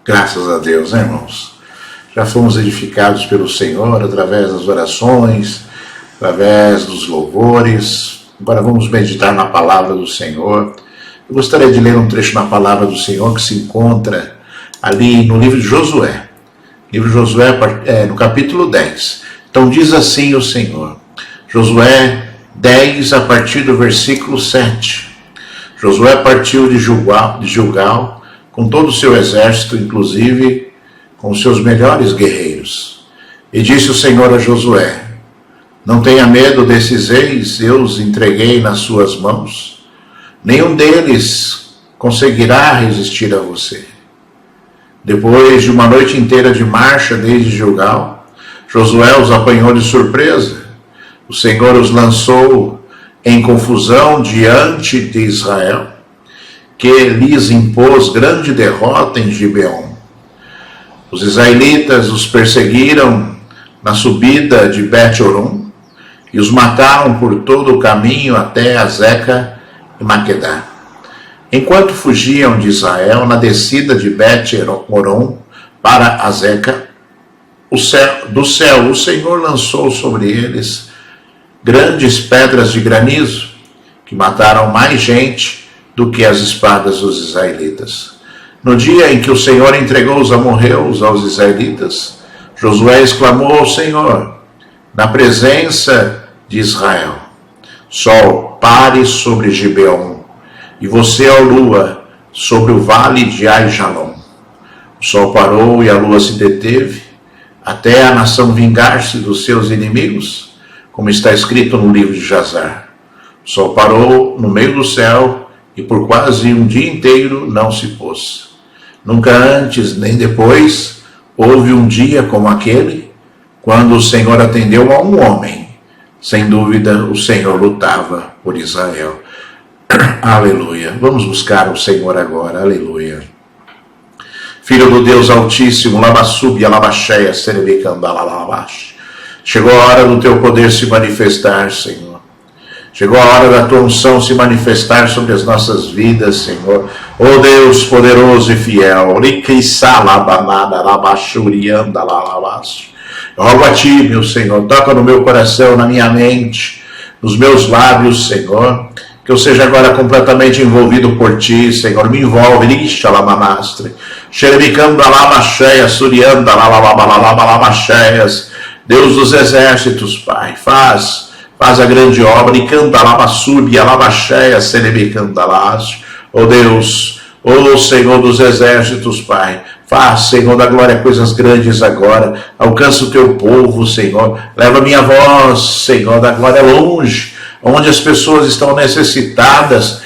Graças a Deus, né, irmãos? Já fomos edificados pelo Senhor através das orações, através dos louvores. Agora vamos meditar na palavra do Senhor. Eu gostaria de ler um trecho na palavra do Senhor que se encontra ali no livro de Josué. Livro de Josué, no capítulo 10. Então diz assim o Senhor. Josué 10, a partir do versículo 7. Josué partiu de Gilgal com todo o seu exército, inclusive com os seus melhores guerreiros. E disse o Senhor a Josué: não tenha medo desses reis, eu os entreguei nas suas mãos. Nenhum deles conseguirá resistir a você. Depois de uma noite inteira de marcha desde Gilgal, Josué os apanhou de surpresa. O Senhor os lançou em confusão diante de Israel, que lhes impôs grande derrota em Gibeon. Os israelitas os perseguiram na subida de Bet-Horon e os mataram por todo o caminho até Azeca e Maquedá. Enquanto fugiam de Israel na descida de Bet-Horon para Azeca, do céu o Senhor lançou sobre eles grandes pedras de granizo, que mataram mais gente do que as espadas dos israelitas. No dia em que o Senhor entregou os amorreus aos israelitas, Josué exclamou ao Senhor, na presença de Israel: Sol, pare sobre Gibeon, e você, ó lua, sobre o vale de Aijalon. O sol parou e a lua se deteve, até a nação vingar-se dos seus inimigos, como está escrito no livro de Jazar. O sol parou no meio do céu e por quase um dia inteiro não se pôs. Nunca antes nem depois houve um dia como aquele, quando o Senhor atendeu a um homem. Sem dúvida, o Senhor lutava por Israel. Aleluia. Vamos buscar o Senhor agora. Aleluia. Filho do Deus Altíssimo, Labassub, Alabaxéia, Serebicandalalabash. Chegou a hora do teu poder se manifestar, Senhor. Chegou a hora da tua unção se manifestar sobre as nossas vidas, Senhor. Oh Deus poderoso e fiel. Rogo a ti, meu Senhor, toca no meu coração, na minha mente, nos meus lábios, Senhor. Que eu seja agora completamente envolvido por ti, Senhor. Me envolve. Deus dos exércitos, Pai, faz a grande obra. E canta lava sub, alava cheia, serebe cantalas. Oh Deus, oh Senhor dos exércitos, Pai, faz, Senhor da glória, coisas grandes agora. Alcança o teu povo, Senhor. Leva minha voz, Senhor da glória, longe, onde as pessoas estão necessitadas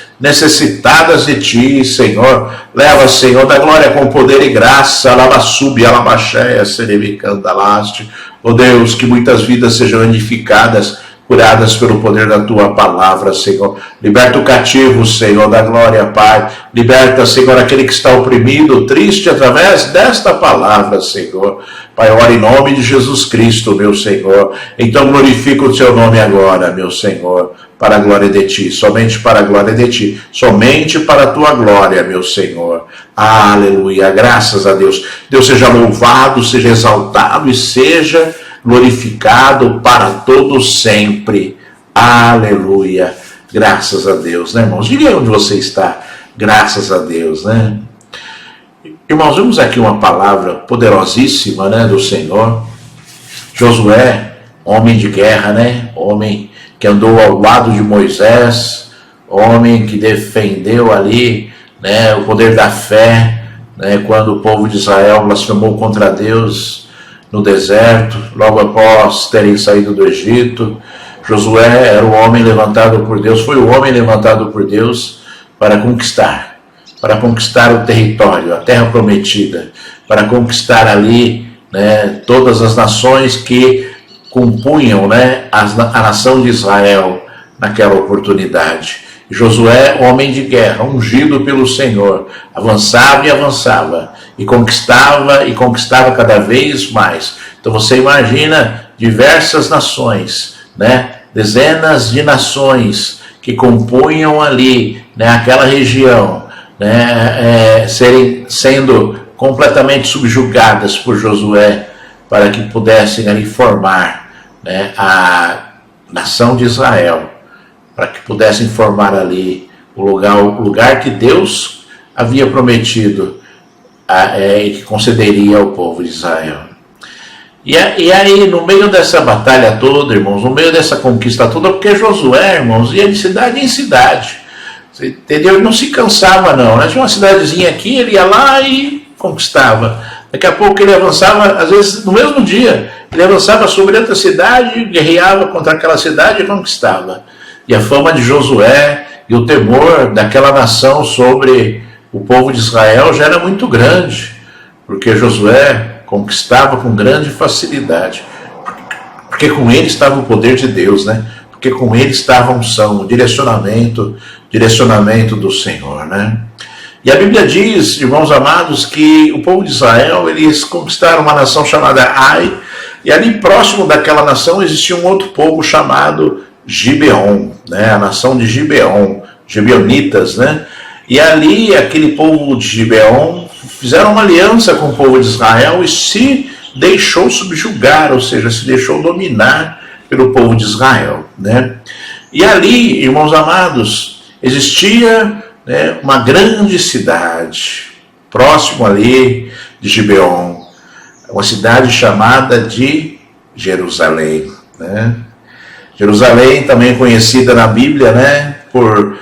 de ti, Senhor. Leva, Senhor da glória, com poder e graça. Alava sub, alava cheia, serebe cantalaste. Oh Deus, que muitas vidas sejam edificadas, curadas pelo poder da tua palavra, Senhor. Liberta o cativo, Senhor da glória, Pai. Liberta, Senhor, aquele que está oprimido, triste, através desta palavra, Senhor. Pai, ora em nome de Jesus Cristo, meu Senhor. Então glorifica o teu nome agora, meu Senhor, para a glória de ti, somente para a glória de ti, somente para a tua glória, meu Senhor. Aleluia, graças a Deus. Deus seja louvado, seja exaltado e seja glorificado para todos sempre. Aleluia, graças a Deus, né, irmãos? Diga aí onde você está, graças a Deus, né? Irmãos, vemos aqui uma palavra poderosíssima, né, do Senhor. Josué, homem de guerra, né? Homem que andou ao lado de Moisés, homem que defendeu ali, né, o poder da fé, né, quando o povo de Israel blasfemou contra Deus no deserto, logo após terem saído do Egito. Josué era o homem levantado por Deus, foi o homem levantado por Deus para conquistar o território, a terra prometida, para conquistar ali, né, todas as nações que compunham, né, a nação de Israel naquela oportunidade. Josué, homem de guerra, ungido pelo Senhor, avançava e conquistava cada vez mais. Então você imagina diversas nações, né, dezenas de nações que compunham ali, né, aquela região, né, sendo completamente subjugadas por Josué, para que pudessem ali formar, né, a nação de Israel, para que pudessem formar ali o lugar que Deus havia prometido e que concederia ao povo de Israel. E aí, no meio dessa batalha toda, irmãos, no meio dessa conquista toda, porque Josué, irmãos, ia de cidade em cidade, entendeu? Ele não se cansava, não, né? Tinha uma cidadezinha aqui, ele ia lá e conquistava. Daqui a pouco ele avançava, às vezes no mesmo dia, ele avançava sobre outra cidade, guerreava contra aquela cidade e conquistava. E a fama de Josué e o temor daquela nação sobre o povo de Israel já era muito grande, porque Josué conquistava com grande facilidade, porque com ele estava o poder de Deus, né? Porque com ele estava a unção, o direcionamento do Senhor, né? E a Bíblia diz, irmãos amados, que o povo de Israel, eles conquistaram uma nação chamada Ai, e ali próximo daquela nação existia um outro povo chamado Gibeon, né? A nação de Gibeon, Gibeonitas, né? E ali, aquele povo de Gibeon fizeram uma aliança com o povo de Israel e se deixou subjugar, ou seja, se deixou dominar pelo povo de Israel, né? E ali, irmãos amados, existia, né, uma grande cidade, próximo ali de Gibeon, uma cidade chamada de Jerusalém, né? Jerusalém, também conhecida na Bíblia, né, por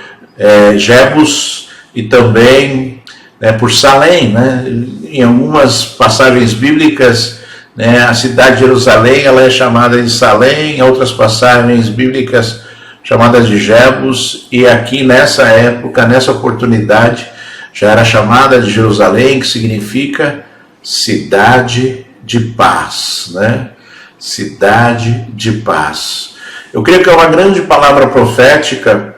Jebus e também, né, por Salém, né? Em algumas passagens bíblicas, né, a cidade de Jerusalém ela é chamada de Salém, em outras passagens bíblicas chamadas de Jebus, e aqui nessa época, nessa oportunidade, já era chamada de Jerusalém, que significa cidade de paz, né? Cidade de paz. Eu creio que é uma grande palavra profética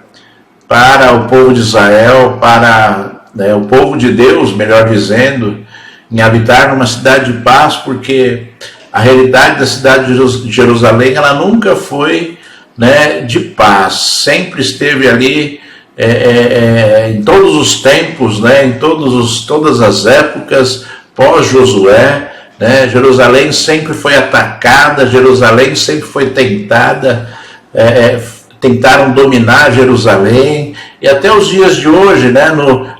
para o povo de Israel, para, né, o povo de Deus, melhor dizendo, em habitar numa cidade de paz, porque a realidade da cidade de Jerusalém, ela nunca foi, né, de paz, sempre esteve ali em todos os tempos, né, em todas as épocas pós-Josué, né, Jerusalém sempre foi atacada, Jerusalém sempre foi tentada, tentaram dominar Jerusalém, e até os dias de hoje, né,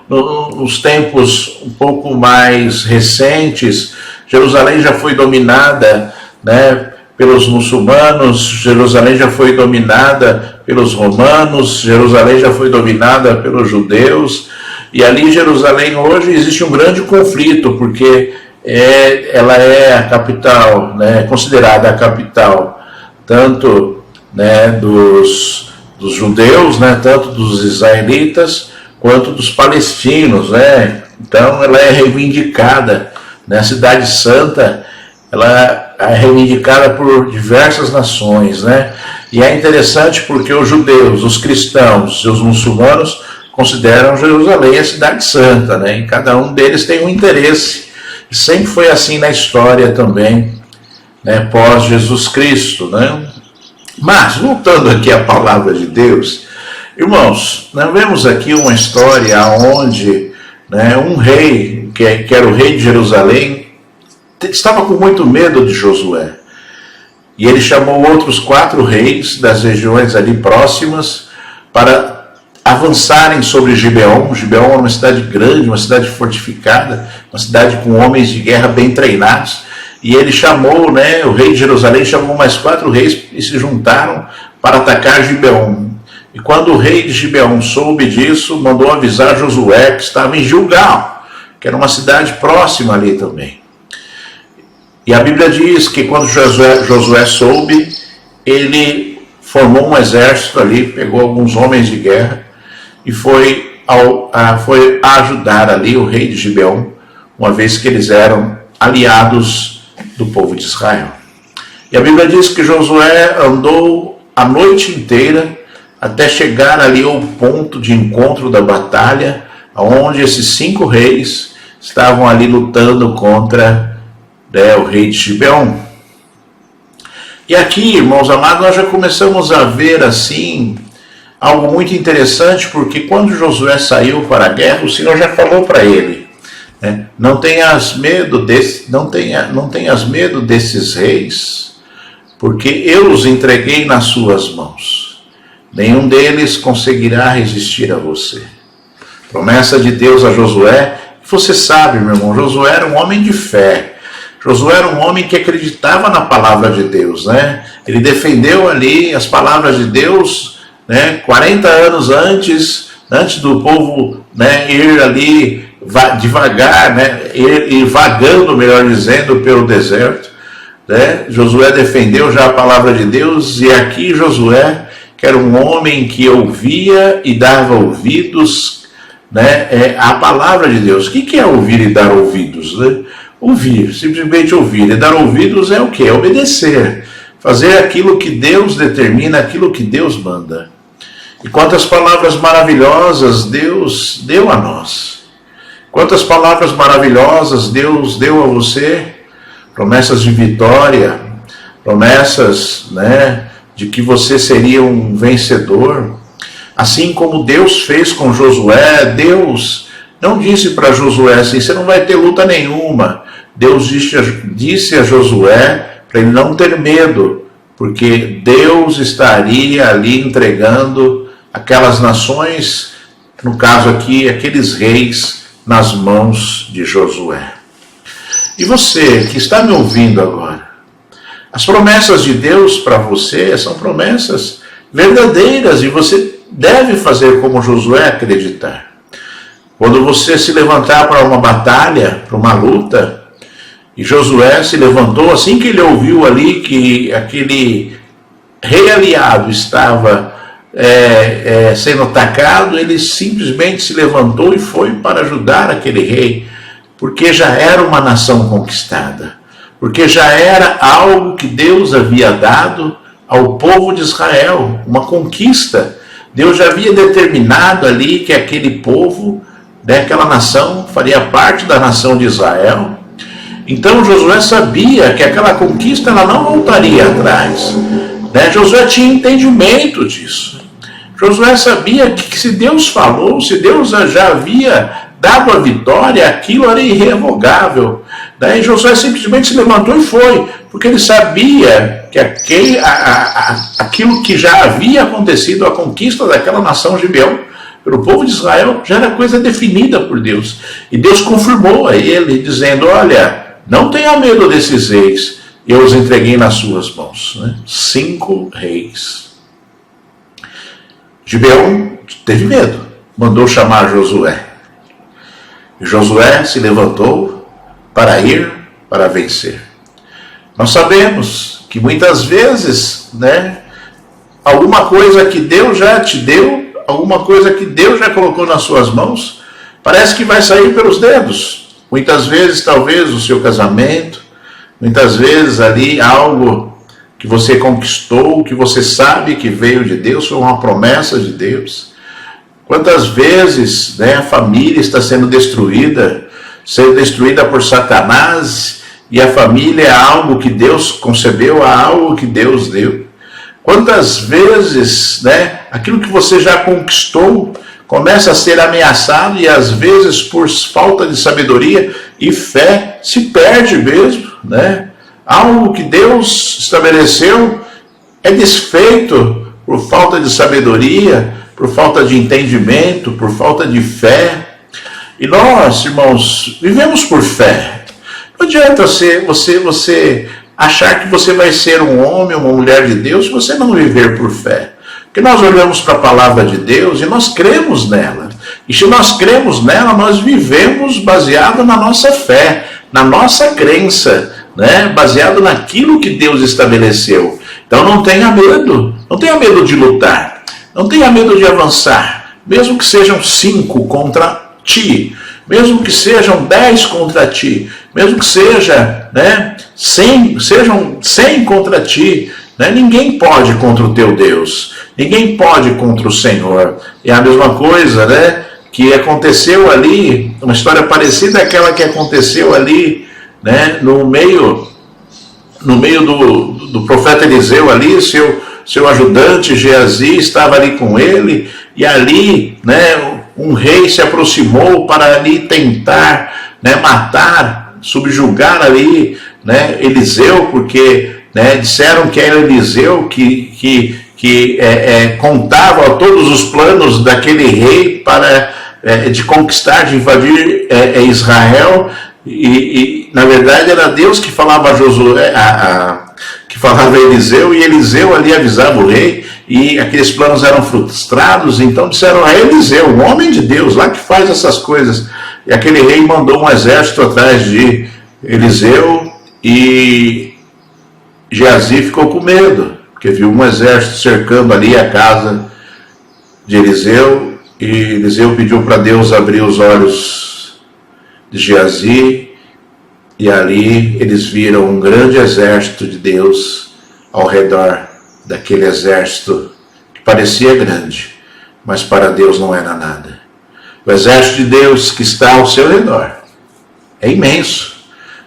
nos tempos um pouco mais recentes, Jerusalém já foi dominada, né, pelos muçulmanos, Jerusalém já foi dominada pelos romanos, Jerusalém já foi dominada pelos judeus, e ali em Jerusalém hoje existe um grande conflito, porque ela é a capital, né, considerada a capital tanto, né, dos judeus, né, tanto dos israelitas quanto dos palestinos, né? Então ela é reivindicada, né? A cidade santa, ela é reivindicada por diversas nações, né? E é interessante porque os judeus, os cristãos e os muçulmanos consideram Jerusalém a cidade santa, né? E cada um deles tem um interesse. E sempre foi assim na história também, né? Pós Jesus Cristo, né? Mas, voltando aqui à palavra de Deus, irmãos, nós vemos aqui uma história onde, né, um rei, que era o rei de Jerusalém, estava com muito medo de Josué. E ele chamou outros 4 reis das regiões ali próximas para avançarem sobre Gibeon. Gibeon era uma cidade grande, uma cidade fortificada, uma cidade com homens de guerra bem treinados. E ele chamou, né, o rei de Jerusalém chamou mais 4 reis e se juntaram para atacar Gibeon. E quando o rei de Gibeon soube disso, mandou avisar Josué, que estava em Gilgal, que era uma cidade próxima ali também. E a Bíblia diz que quando Josué soube, ele formou um exército ali, pegou alguns homens de guerra e foi ajudar ali o rei de Gibeon, uma vez que eles eram aliados do povo de Israel. E a Bíblia diz que Josué andou a noite inteira até chegar ali ao ponto de encontro da batalha, onde esses 5 reis estavam ali lutando contra, né, o rei de Gibeon. E aqui, irmãos amados, nós já começamos a ver assim algo muito interessante, porque quando Josué saiu para a guerra, o Senhor já falou para ele, né? Não tenhas medo desses reis, porque eu os entreguei nas suas mãos. Nenhum deles conseguirá resistir a você. Promessa de Deus a Josué. Você sabe, meu irmão, Josué era um homem de fé. Josué era um homem que acreditava na palavra de Deus, né? Ele defendeu ali as palavras de Deus, né? 40 anos antes do povo, né, ir ali devagar, né? Ir vagando, melhor dizendo, pelo deserto, né? Josué defendeu já a palavra de Deus, e aqui Josué, que era um homem que ouvia e dava ouvidos, né, a palavra de Deus. O que é ouvir e dar ouvidos, né? Ouvir, simplesmente ouvir. E dar ouvidos é o quê? É obedecer. Fazer aquilo que Deus determina, aquilo que Deus manda. E quantas palavras maravilhosas Deus deu a nós. Quantas palavras maravilhosas Deus deu a você. Promessas de vitória, promessas, né, de que você seria um vencedor. Assim como Deus fez com Josué, Deus não disse para Josué assim, você não vai ter luta nenhuma. Deus disse a Josué para ele não ter medo, porque Deus estaria ali entregando aquelas nações, no caso aqui, aqueles reis, nas mãos de Josué. E você que está me ouvindo agora, as promessas de Deus para você são promessas verdadeiras, e você deve fazer como Josué, acreditar. Quando você se levantar para uma batalha, para uma luta, e Josué se levantou assim que ele ouviu ali que aquele rei aliado estava sendo atacado, ele simplesmente se levantou e foi para ajudar aquele rei, porque já era uma nação conquistada, porque já era algo que Deus havia dado ao povo de Israel, uma conquista. Deus já havia determinado ali que aquele povo, aquela nação, faria parte da nação de Israel. Então Josué sabia que aquela conquista ela não voltaria atrás. Josué tinha entendimento disso. Josué sabia que se Deus falou, se Deus já havia dado a vitória, aquilo era irrevogável. Daí Josué simplesmente se levantou e foi, porque ele sabia que aquilo que já havia acontecido, a conquista daquela nação Gibeão, pelo povo de Israel, já era coisa definida por Deus. E Deus confirmou a ele, dizendo, olha, não tenha medo desses reis, eu os entreguei nas suas mãos. 5 reis. Gibeão teve medo, mandou chamar Josué. E Josué se levantou para ir, para vencer. Nós sabemos que muitas vezes, alguma coisa que Deus já te deu, alguma coisa que Deus já colocou nas suas mãos, parece que vai sair pelos dedos. Muitas vezes, talvez, o seu casamento, muitas vezes ali algo que você conquistou, que você sabe que veio de Deus, foi uma promessa de Deus. Quantas vezes a família está sendo destruída por Satanás, e a família é algo que Deus concebeu, é algo que Deus deu. Quantas vezes aquilo que você já conquistou começa a ser ameaçado, e às vezes por falta de sabedoria e fé se perde mesmo, Algo que Deus estabeleceu é desfeito por falta de sabedoria, por falta de entendimento, por falta de fé. E nós, irmãos, vivemos por fé. Não adianta você achar que você vai ser um homem ou uma mulher de Deus se você não viver por fé. Porque nós olhamos para a palavra de Deus e nós cremos nela. E se nós cremos nela, nós vivemos baseado na nossa fé, na nossa crença, baseado naquilo que Deus estabeleceu. Então não tenha medo de lutar, não tenha medo de avançar, mesmo que sejam 5 contra ti, mesmo que sejam 10 contra ti, mesmo que sejam 100 contra ti, ninguém pode contra o teu Deus, ninguém pode contra o Senhor. É a mesma coisa, que aconteceu ali, uma história parecida àquela que aconteceu ali, no meio do profeta Eliseu ali, seu ajudante Geazi estava ali com ele, e ali, um rei se aproximou para ali tentar né, matar, subjugar ali, né, Eliseu, porque, né, disseram que era Eliseu que contava todos os planos daquele rei de conquistar, de invadir Israel, e na verdade era Deus que falava a Josué, que falava a Eliseu, e Eliseu ali avisava o rei, e aqueles planos eram frustrados. Então disseram a Eliseu, um homem de Deus, lá que faz essas coisas, e aquele rei mandou um exército atrás de Eliseu, e Geazi ficou com medo, porque viu um exército cercando ali a casa de Eliseu, e Eliseu pediu para Deus abrir os olhos de Geazi, e ali eles viram um grande exército de Deus ao redor daquele exército que parecia grande, mas para Deus não era nada. O exército de Deus que está ao seu redor é imenso.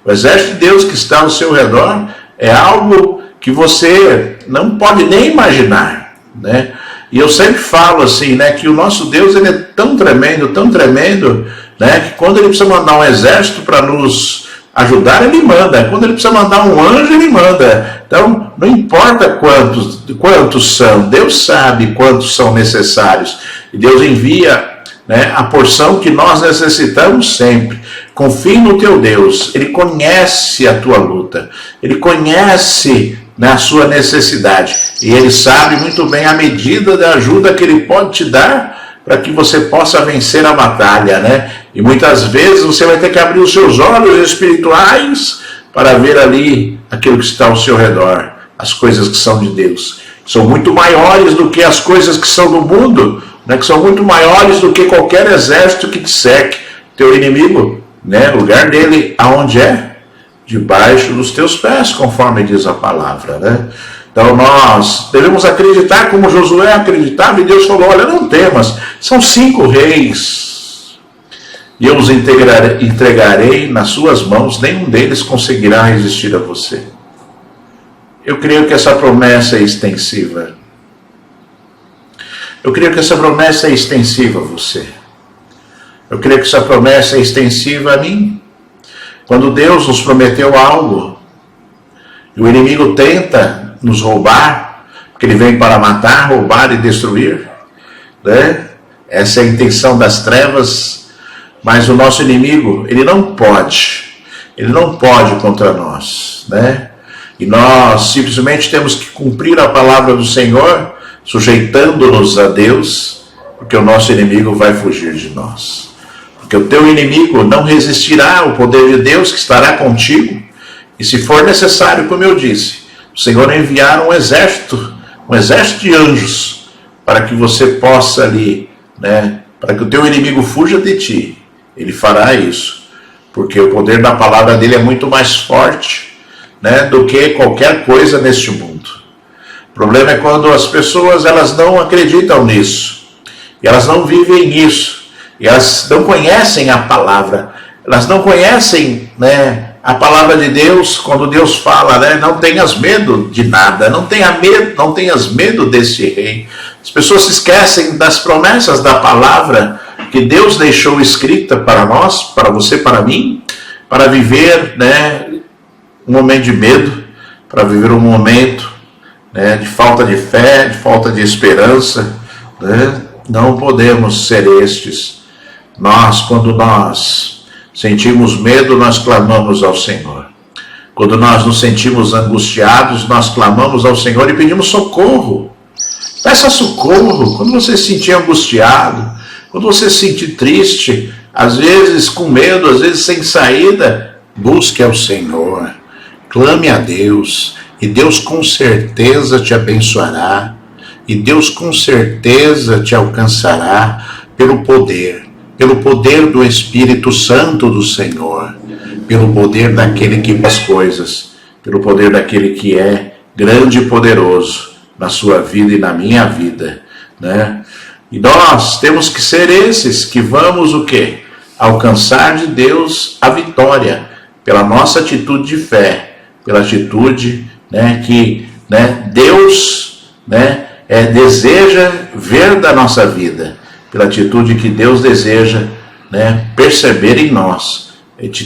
O exército de Deus que está ao seu redor é algo que você não pode nem imaginar, né? E eu sempre falo assim, né, que o nosso Deus, ele é tão tremendo, né, que quando ele precisa mandar um exército para nos ajudar, ele manda. Quando ele precisa mandar um anjo, ele manda. Então, não importa quantos são, Deus sabe quantos são necessários. E Deus envia, né, a porção que nós necessitamos sempre. Confie no teu Deus, ele conhece a tua luta, ele conhece, né, a sua necessidade, e ele sabe muito bem a medida da ajuda que ele pode te dar para que você possa vencer a batalha, né? E muitas vezes você vai ter que abrir os seus olhos espirituais para ver ali aquilo que está ao seu redor, as coisas que são de Deus, são muito maiores do que as coisas que são do mundo, né? Que são muito maiores do que qualquer exército que te cerque. Teu inimigo, né? O lugar dele aonde é? Debaixo dos teus pés, conforme diz a palavra, né? Então nós devemos acreditar como Josué acreditava, e Deus falou, olha, não temas, são 5 reis, e eu os entregarei nas suas mãos, nenhum deles conseguirá resistir a você. Eu creio que essa promessa é extensiva. Eu creio que essa promessa é extensiva a você. Eu creio que essa promessa é extensiva a mim. Quando Deus nos prometeu algo, e o inimigo tenta nos roubar, porque ele vem para matar, roubar e destruir, né? Essa é a intenção das trevas, mas o nosso inimigo, ele não pode contra nós, né? E nós simplesmente temos que cumprir a palavra do Senhor, sujeitando-nos a Deus, porque o nosso inimigo vai fugir de nós. Porque o teu inimigo não resistirá ao poder de Deus que estará contigo, e se for necessário, como eu disse, o Senhor enviar um exército de anjos, para que você possa ali, né, para que o teu inimigo fuja de ti, ele fará isso, porque o poder da palavra dele é muito mais forte, né, do que qualquer coisa neste mundo. O problema é quando as pessoas, elas não acreditam nisso, e elas não vivem nisso, e elas não conhecem a palavra, elas não conhecem, né, a palavra de Deus. Quando Deus fala, né, não tenhas medo de nada, não tenhas medo desse rei. As pessoas se esquecem das promessas da palavra que Deus deixou escrita para nós, para você, para mim, para viver, né, um momento de medo, para viver um momento, né, de falta de fé, de falta de esperança, né? Não podemos ser estes. Quando nós sentimos medo, nós clamamos ao Senhor. Quando nós nos sentimos angustiados, nós clamamos ao Senhor e pedimos socorro. Peça socorro. Quando você se sentir angustiado, quando você se sentir triste, às vezes com medo, às vezes sem saída, busque ao Senhor. Clame a Deus. E Deus com certeza te abençoará. E Deus com certeza te alcançará pelo poder do Espírito Santo do Senhor, pelo poder daquele que faz coisas, pelo poder daquele que é grande e poderoso na sua vida e na minha vida, né? E nós temos que ser esses que vamos o quê? Alcançar de Deus a vitória, pela nossa atitude de fé, pela atitude, né, que, né, Deus, né, deseja ver da nossa vida, pela atitude que Deus deseja, né, perceber em nós,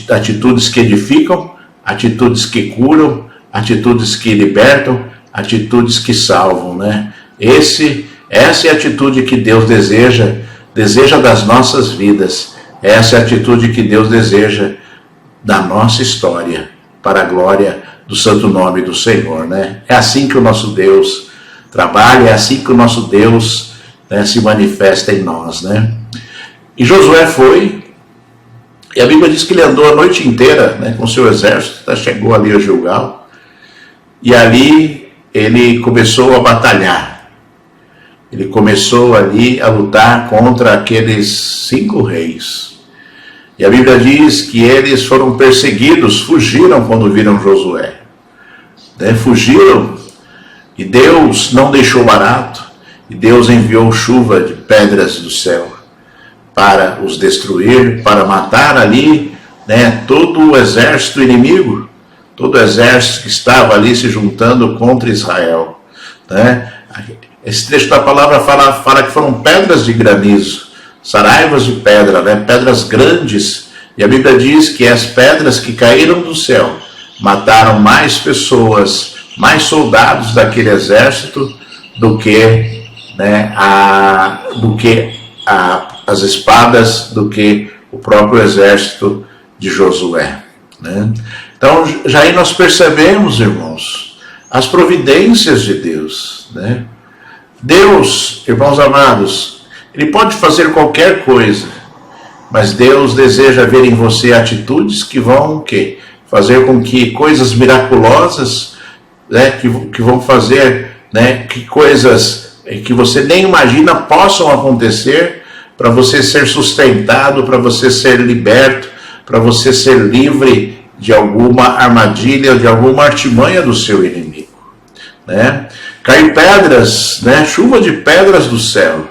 atitudes que edificam, atitudes que curam, atitudes que libertam, atitudes que salvam, né? Essa é a atitude que Deus deseja das nossas vidas. Essa é a atitude que Deus deseja da nossa história, para a glória do santo nome do Senhor, né? É assim que o nosso Deus trabalha, é assim que o nosso Deus, né, se manifesta em nós, né? E Josué foi, e a Bíblia diz que ele andou a noite inteira, né, com seu exército, chegou ali a Gilgal, e ali ele começou a batalhar. Ele começou ali a lutar contra aqueles 5 reis. E a Bíblia diz que eles foram perseguidos, fugiram quando viram Josué, né? Fugiram, e Deus não deixou barato, e Deus enviou chuva de pedras do céu para os destruir, para matar ali, né, todo o exército inimigo, todo o exército que estava ali se juntando contra Israel, né? Esse trecho da palavra fala que foram pedras de granizo, saraivas de pedra, né? Pedras grandes, e a Bíblia diz que as pedras que caíram do céu mataram mais pessoas, mais soldados daquele exército do que, né, as espadas, do que o próprio exército de Josué, né? Então, já aí nós percebemos, irmãos, as providências de Deus, né? Deus, irmãos amados, Ele pode fazer qualquer coisa, mas Deus deseja ver em você atitudes que vão fazer com que coisas miraculosas, né, que vão fazer, né, que coisas que você nem imagina possam acontecer, para você ser sustentado, para você ser liberto, para você ser livre de alguma armadilha, de alguma artimanha do seu inimigo, né? Cair pedras, né? Chuva de pedras do céu,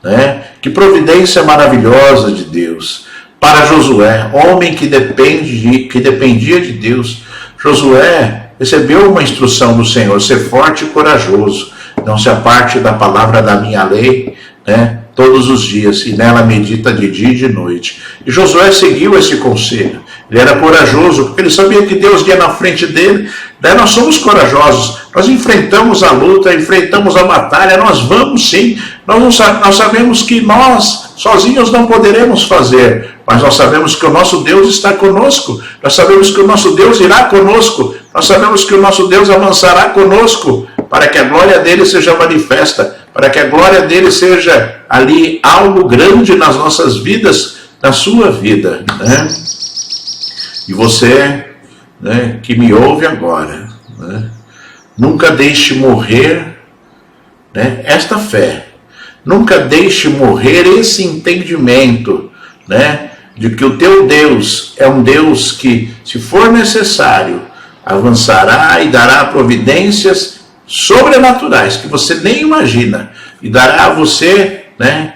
né? Que providência maravilhosa de Deus para Josué, homem que dependia de Deus. Josué recebeu uma instrução do Senhor: ser forte e corajoso, não se aparte da palavra da minha lei, né, todos os dias, e nela medita de dia e de noite. E Josué seguiu esse conselho. Ele era corajoso, porque ele sabia que Deus ia na frente dele, né? Nós somos corajosos, nós enfrentamos a luta, enfrentamos a batalha, nós vamos sim, nós sabemos que nós sozinhos não poderemos fazer, mas nós sabemos que o nosso Deus está conosco, nós sabemos que o nosso Deus irá conosco, nós sabemos que o nosso Deus avançará conosco, para que a glória dele seja manifesta, para que a glória dele seja ali algo grande nas nossas vidas, na sua vida, né? E você, né, que me ouve agora, né, nunca deixe morrer, né, esta fé, nunca deixe morrer esse entendimento, né, de que o teu Deus é um Deus que, se for necessário, avançará e dará providências sobrenaturais que você nem imagina, e dará a você, né,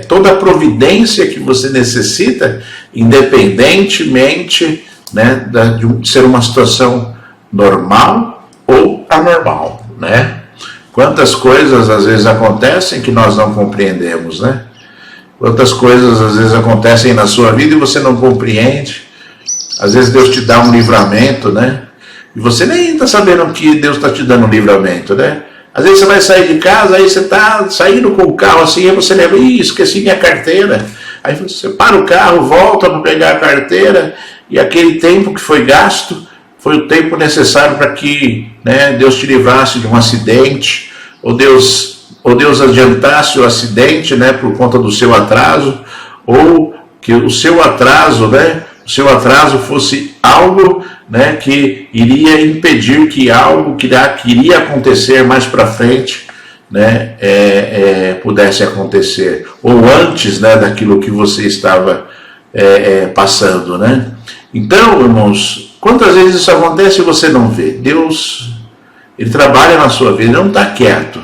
toda a providência que você necessita, independentemente, né, de ser uma situação normal ou anormal, né? Quantas coisas às vezes acontecem que nós não compreendemos, né? Quantas coisas às vezes acontecem na sua vida e você não compreende. Às vezes Deus te dá um livramento, né? E você nem está sabendo que Deus está te dando um livramento, né? Às vezes você vai sair de casa, aí você está saindo com o carro assim, aí você lembra: ih, esqueci minha carteira. Aí você para o carro, volta para pegar a carteira, e aquele tempo que foi gasto foi o tempo necessário para que, né, Deus te livrasse de um acidente, ou Deus adiantasse o acidente, né, por conta do seu atraso, ou que o seu atraso, né, o seu atraso fosse algo, né, que iria impedir que algo que iria acontecer mais para frente, né, pudesse acontecer, ou antes, né, daquilo que você estava passando, né? Então, irmãos, quantas vezes isso acontece e você não vê? Deus, Ele trabalha na sua vida, Ele não está quieto.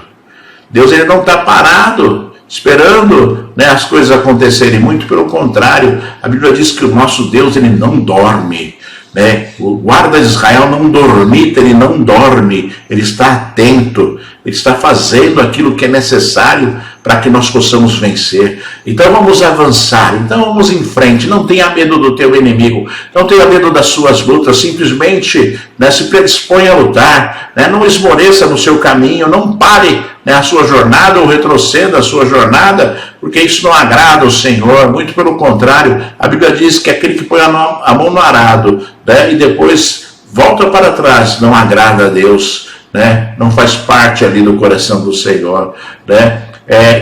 Deus, Ele não está parado, esperando, né, as coisas acontecerem. Muito pelo contrário, a Bíblia diz que o nosso Deus, Ele não dorme, né? O guarda de Israel não dormita, ele não dorme, ele está atento, ele está fazendo aquilo que é necessário para que nós possamos vencer. Então vamos avançar, então vamos em frente. Não tenha medo do teu inimigo, não tenha medo das suas lutas, simplesmente, né, se predisponha a lutar, né, não esmoreça no seu caminho, não pare, né, a sua jornada ou retroceda a sua jornada, porque isso não agrada ao Senhor. Muito pelo contrário, a Bíblia diz que aquele que põe a mão no arado, né, e depois volta para trás, não agrada a Deus, né? Não faz parte ali do coração do Senhor, né?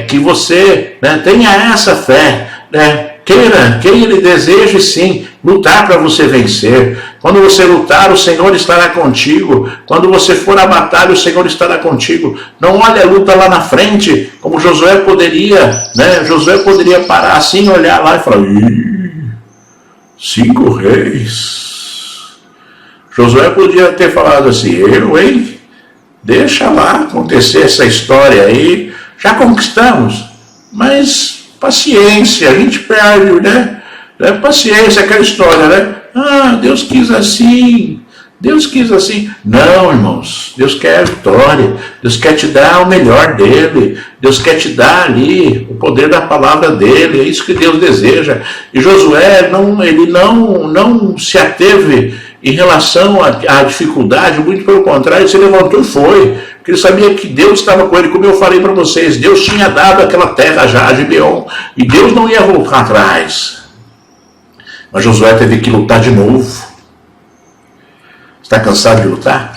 Que você, né, tenha essa fé, né? Queira e deseje sim lutar para você vencer. Quando você lutar, o Senhor estará contigo. Quando você for à batalha, o Senhor estará contigo. Não olhe a luta lá na frente, como Josué poderia, né? Josué poderia parar assim, olhar lá e falar: 5 reis. Josué podia ter falado assim: hein? Deixa lá acontecer essa história aí, já conquistamos, mas paciência, a gente perde, né? Paciência, aquela história, né? Deus quis assim, Deus quis assim. Não, irmãos, Deus quer a vitória, Deus quer te dar o melhor dele, Deus quer te dar ali o poder da palavra dele, é isso que Deus deseja. E Josué, ele não se ateve em relação à dificuldade, muito pelo contrário, ele se levantou e foi, porque ele sabia que Deus estava com ele, como eu falei para vocês. Deus tinha dado aquela terra já a Gibeon, e Deus não ia voltar atrás. Mas Josué teve que lutar de novo. Está cansado de lutar?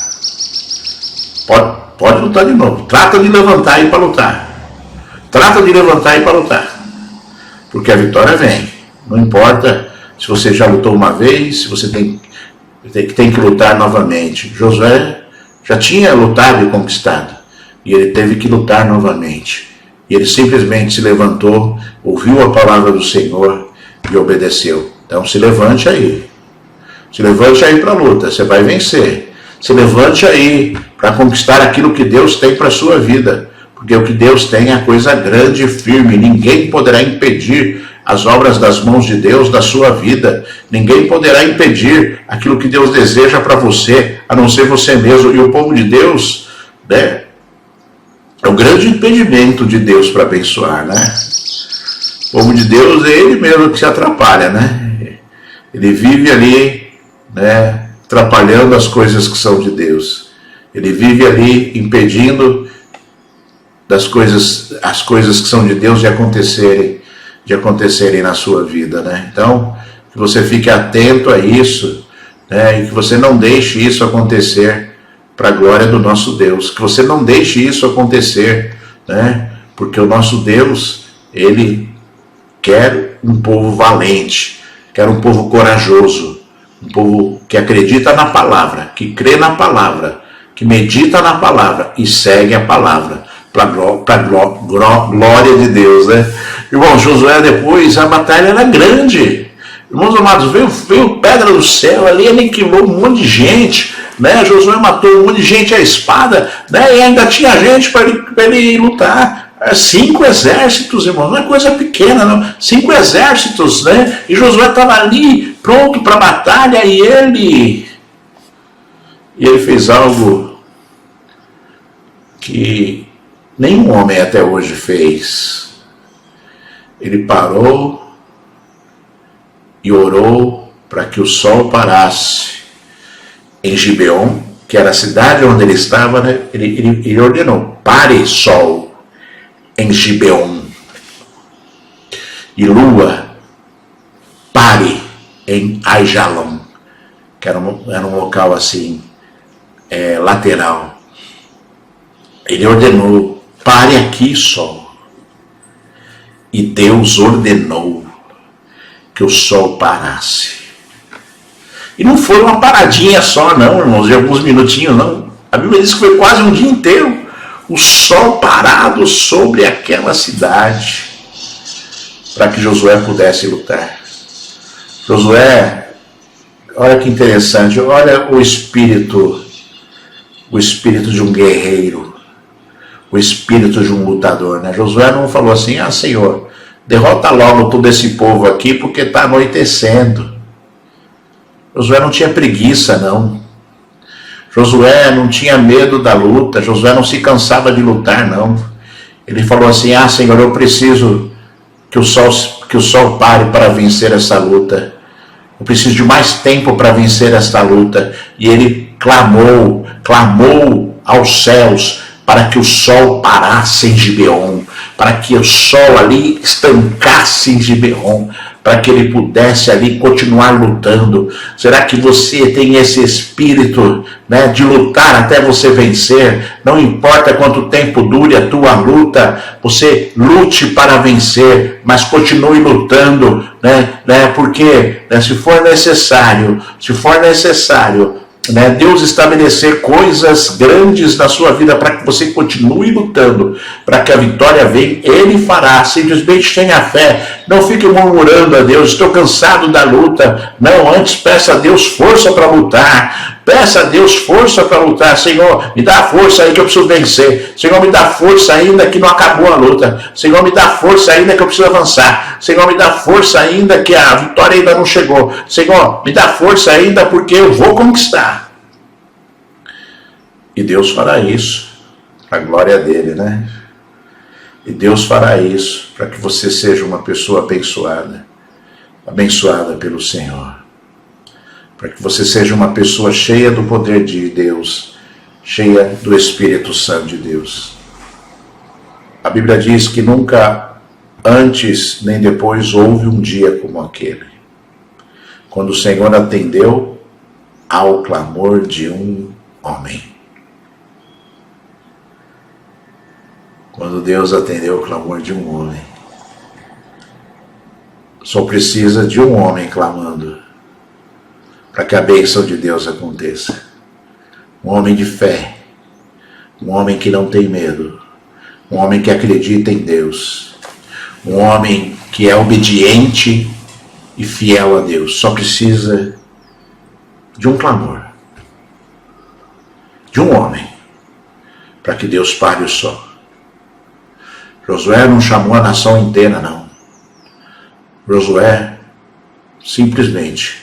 Pode lutar de novo. Trata de levantar e ir para lutar. Trata de levantar e ir para lutar. Porque a vitória vem. Não importa se você já lutou uma vez, se você tem que lutar novamente. Josué já tinha lutado e conquistado, e ele teve que lutar novamente. E ele simplesmente se levantou, ouviu a palavra do Senhor e obedeceu. Então se levante aí. Se levante aí para a luta, você vai vencer. Se levante aí para conquistar aquilo que Deus tem para a sua vida. Porque o que Deus tem é coisa grande e firme. Ninguém poderá impedir as obras das mãos de Deus da sua vida. Ninguém poderá impedir aquilo que Deus deseja para você, a não ser você mesmo. E o povo de Deus, né, é o grande impedimento de Deus para abençoar, né? O povo de Deus é ele mesmo que se atrapalha, né? Ele vive ali, né, atrapalhando as coisas que são de Deus. Ele vive ali impedindo as coisas que são de Deus de acontecerem na sua vida, né? Então, que você fique atento a isso, né? E que você não deixe isso acontecer para a glória do nosso Deus. Que você não deixe isso acontecer, né? Porque o nosso Deus, ele quer um povo valente, quer um povo corajoso, um povo que acredita na palavra, que crê na palavra, que medita na palavra e segue a palavra, para a glória de Deus, né? Irmão, Josué, depois a batalha era grande. Irmãos amados, veio pedra do céu ali, aniquilou um monte de gente, né? Josué matou um monte de gente à espada, né? E ainda tinha gente para ele lutar. 5 exércitos, irmão, não é coisa pequena, não. 5 exércitos, né? E Josué estava ali, pronto para a batalha, e ele fez algo que nenhum homem até hoje fez. Ele parou e orou para que o sol parasse em Gibeon, que era a cidade onde ele estava, né? Ele ordenou: pare sol em Gibeon, e lua, pare em Aijalon, que era um local assim, lateral. Ele ordenou: pare aqui, sol. E Deus ordenou que o sol parasse. E não foi uma paradinha só, não, irmãos, de alguns minutinhos, não. A Bíblia diz que foi quase um dia inteiro o sol parado sobre aquela cidade, para que Josué pudesse lutar. Josué, olha que interessante, olha o espírito de um guerreiro, o espírito de um lutador, né? Josué não falou assim: Senhor, derrota logo todo esse povo aqui porque está anoitecendo. Josué não tinha preguiça, não. Josué não tinha medo da luta, Josué não se cansava de lutar, não. Ele falou assim: ah, Senhor, eu preciso que o sol pare para vencer essa luta. Eu preciso de mais tempo para vencer esta luta. E ele clamou aos céus para que o sol parasse em Gibeon, para que o sol ali estancasse em Gibeon, para que ele pudesse ali continuar lutando. Será que você tem esse espírito, né, de lutar até você vencer? Não importa quanto tempo dure a tua luta, você lute para vencer, mas continue lutando, né, porque, né, se for necessário, né, Deus estabelecer coisas grandes na sua vida para que você continue lutando, para que a vitória venha, Ele fará. Simplesmente tenha fé, não fique murmurando a Deus: estou cansado da luta. Não, antes peça a Deus força para lutar, peça a Deus força para lutar. Senhor, me dá força aí que eu preciso vencer. Senhor, me dá força ainda que não acabou a luta. Senhor, me dá força ainda que eu preciso avançar. Senhor, me dá força ainda que a vitória ainda não chegou. Senhor, me dá força ainda porque eu vou conquistar. E Deus fará isso, para a glória dele, né? E Deus fará isso para que você seja uma pessoa abençoada pelo Senhor. Para que você seja uma pessoa cheia do poder de Deus, cheia do Espírito Santo de Deus. A Bíblia diz que nunca antes nem depois houve um dia como aquele, quando o Senhor atendeu ao clamor de um homem. Quando Deus atendeu o clamor de um homem. Só precisa de um homem clamando para que a bênção de Deus aconteça. Um homem de fé, um homem que não tem medo, um homem que acredita em Deus, um homem que é obediente e fiel a Deus. Só precisa de um clamor, de um homem, para que Deus pare o sol. Josué não chamou a nação inteira, não. Josué simplesmente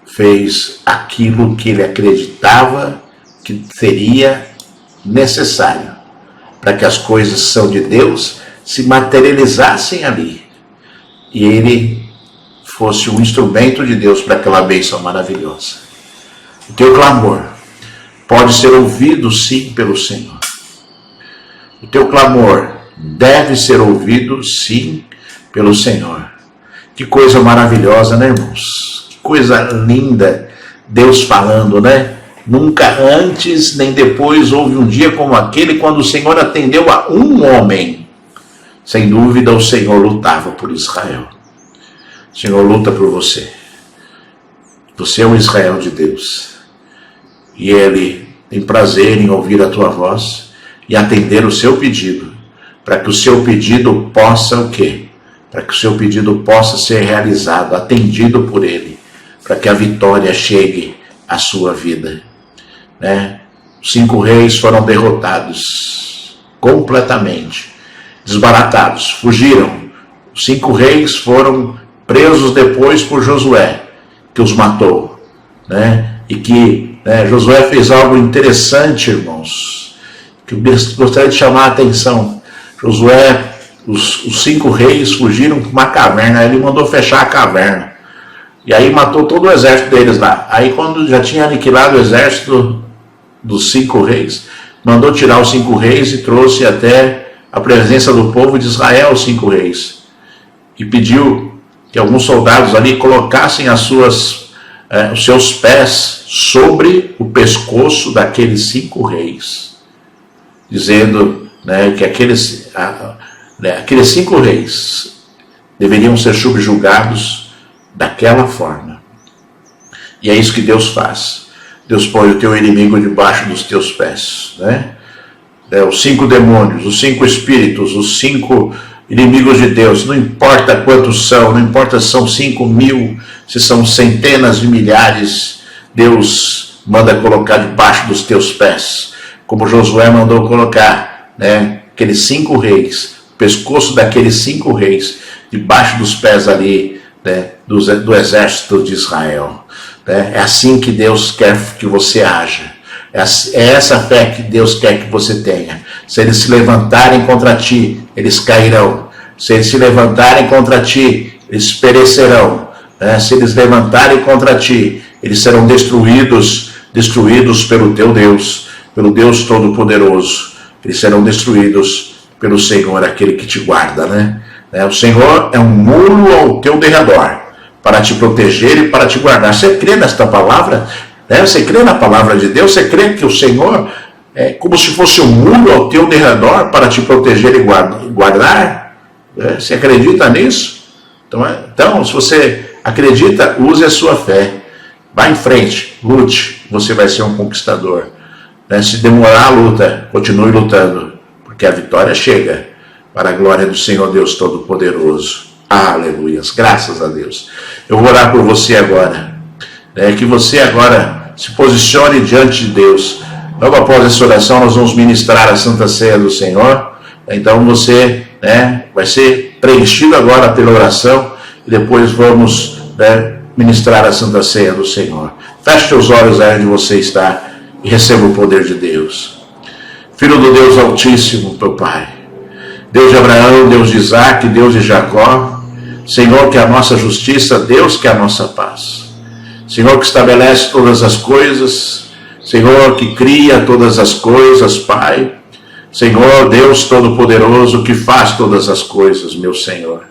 fez aquilo que ele acreditava que seria necessário para que as coisas são de Deus se materializassem ali. E ele fosse um instrumento de Deus para aquela bênção maravilhosa. O teu clamor pode ser ouvido sim pelo Senhor. O teu clamor deve ser ouvido sim pelo Senhor. Que coisa maravilhosa, né, irmãos? Que coisa linda, Deus falando, né? Nunca antes nem depois houve um dia como aquele quando o Senhor atendeu a um homem. Sem dúvida o Senhor lutava por Israel. O Senhor luta por você. Você é um Israel de Deus. E Ele tem prazer em ouvir a tua voz e atender o seu pedido. Para que o seu pedido possa o quê? Para que o seu pedido possa ser realizado, atendido por Ele. Para que a vitória chegue à sua vida. Né? Os 5 reis foram derrotados completamente, desbaratados, fugiram. Os 5 reis foram presos depois por Josué, que os matou. Né? E que Josué fez algo interessante, irmãos, que eu gostaria de chamar a atenção. Josué, os 5 reis fugiram para uma caverna, ele mandou fechar a caverna. E aí matou todo o exército deles lá. Aí quando já tinha aniquilado o exército dos 5 reis, mandou tirar os 5 reis e trouxe até a presença do povo de Israel os 5 reis. E pediu que alguns soldados ali colocassem os seus pés sobre o pescoço daqueles 5 reis. Dizendo que aqueles 5 reis deveriam ser subjugados daquela forma. E é isso que Deus faz. Deus põe o teu inimigo debaixo dos teus pés. Os 5 demônios, os 5 espíritos, os 5 inimigos de Deus, não importa quantos são, não importa se são 5.000, se são centenas de milhares, Deus manda colocar debaixo dos teus pés. Como Josué mandou colocar aqueles 5 reis, o pescoço daqueles 5 reis, debaixo dos pés ali do exército de Israel. É assim que Deus quer que você haja. É essa fé que Deus quer que você tenha. Se eles se levantarem contra ti, eles cairão. Se eles se levantarem contra ti, eles perecerão. Se eles levantarem contra ti, eles serão destruídos pelo teu Deus, pelo Deus Todo-Poderoso. Eles serão destruídos pelo Senhor, aquele que te guarda, né? O Senhor é um muro ao teu derredor, para te proteger e para te guardar. Você crê nesta palavra? Você crê na palavra de Deus? Você crê que o Senhor é como se fosse um muro ao teu derredor para te proteger e guardar? Você acredita nisso? Então, se você acredita, use a sua fé. Vá em frente, lute, você vai ser um conquistador. Se demorar a luta, continue lutando, porque a vitória chega, para a glória do Senhor Deus Todo-Poderoso. Aleluias, graças a Deus. Eu vou orar por você agora, que você agora se posicione diante de Deus. Logo após essa oração, nós vamos ministrar a Santa Ceia do Senhor. Então você vai ser preenchido agora pela oração, e depois vamos ministrar a Santa Ceia do Senhor. Feche seus olhos aí onde você está e receba o poder de Deus. Filho do Deus Altíssimo, teu Pai, Deus de Abraão, Deus de Isaac, Deus de Jacó, Senhor que é a nossa justiça, Deus que é a nossa paz, Senhor que estabelece todas as coisas, Senhor que cria todas as coisas, Pai, Senhor Deus Todo-Poderoso que faz todas as coisas, meu Senhor.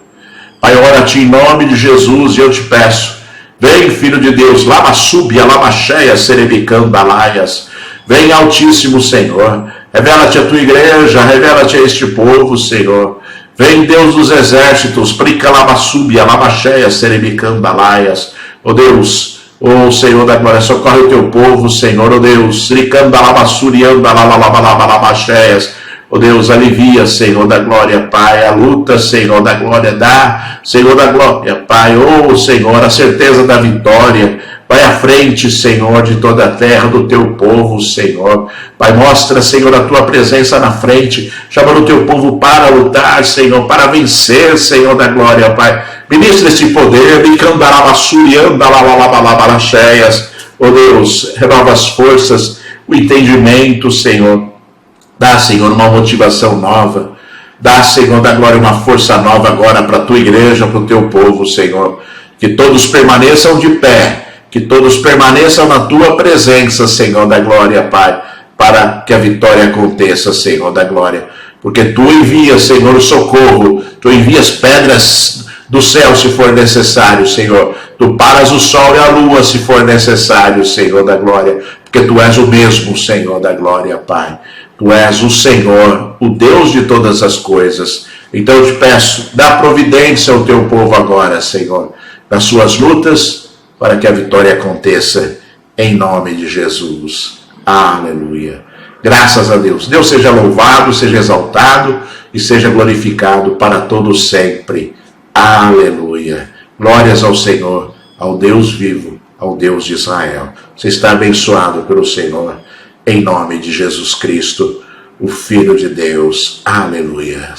Pai, eu oro a Ti em nome de Jesus e eu te peço, vem, Filho de Deus, lama súbia, lama cheia, serebicando alaias, vem, Altíssimo Senhor, revela-te a Tua igreja, revela-te a este povo, Senhor, vem, Deus dos exércitos, prica lama súbia, lama cheia, serebicando alaias, ó Deus, ó Senhor da glória, socorre o Teu povo, Senhor, ó Deus, ricanda lama surianda, lama cheias, ó Deus, alivia, Senhor da glória, Pai, a luta, Senhor da glória, dá, Senhor da glória, Pai, ó Senhor, a certeza da vitória, vai à frente, Senhor, de toda a terra, do Teu povo, Senhor, Pai, mostra, Senhor, a Tua presença na frente, chamando o Teu povo para lutar, Senhor, para vencer, Senhor da glória, Pai, ministra esse poder, cheias, ó Deus, renova as forças, o entendimento, Senhor, dá, Senhor, uma motivação nova. Dá, Senhor da glória, uma força nova agora para a Tua igreja, para o Teu povo, Senhor. Que todos permaneçam de pé. Que todos permaneçam na Tua presença, Senhor da glória, Pai. Para que a vitória aconteça, Senhor da glória. Porque Tu envias, Senhor, o socorro. Tu envias pedras do céu, se for necessário, Senhor. Tu paras o sol e a lua, se for necessário, Senhor da glória. Porque Tu és o mesmo, Senhor da glória, Pai. Tu és o Senhor, o Deus de todas as coisas. Então eu te peço, dá providência ao Teu povo agora, Senhor, nas suas lutas, para que a vitória aconteça, em nome de Jesus. Aleluia. Graças a Deus. Deus seja louvado, seja exaltado e seja glorificado para todos sempre. Aleluia. Glórias ao Senhor, ao Deus vivo, ao Deus de Israel. Você está abençoado pelo Senhor. Em nome de Jesus Cristo, o Filho de Deus. Aleluia.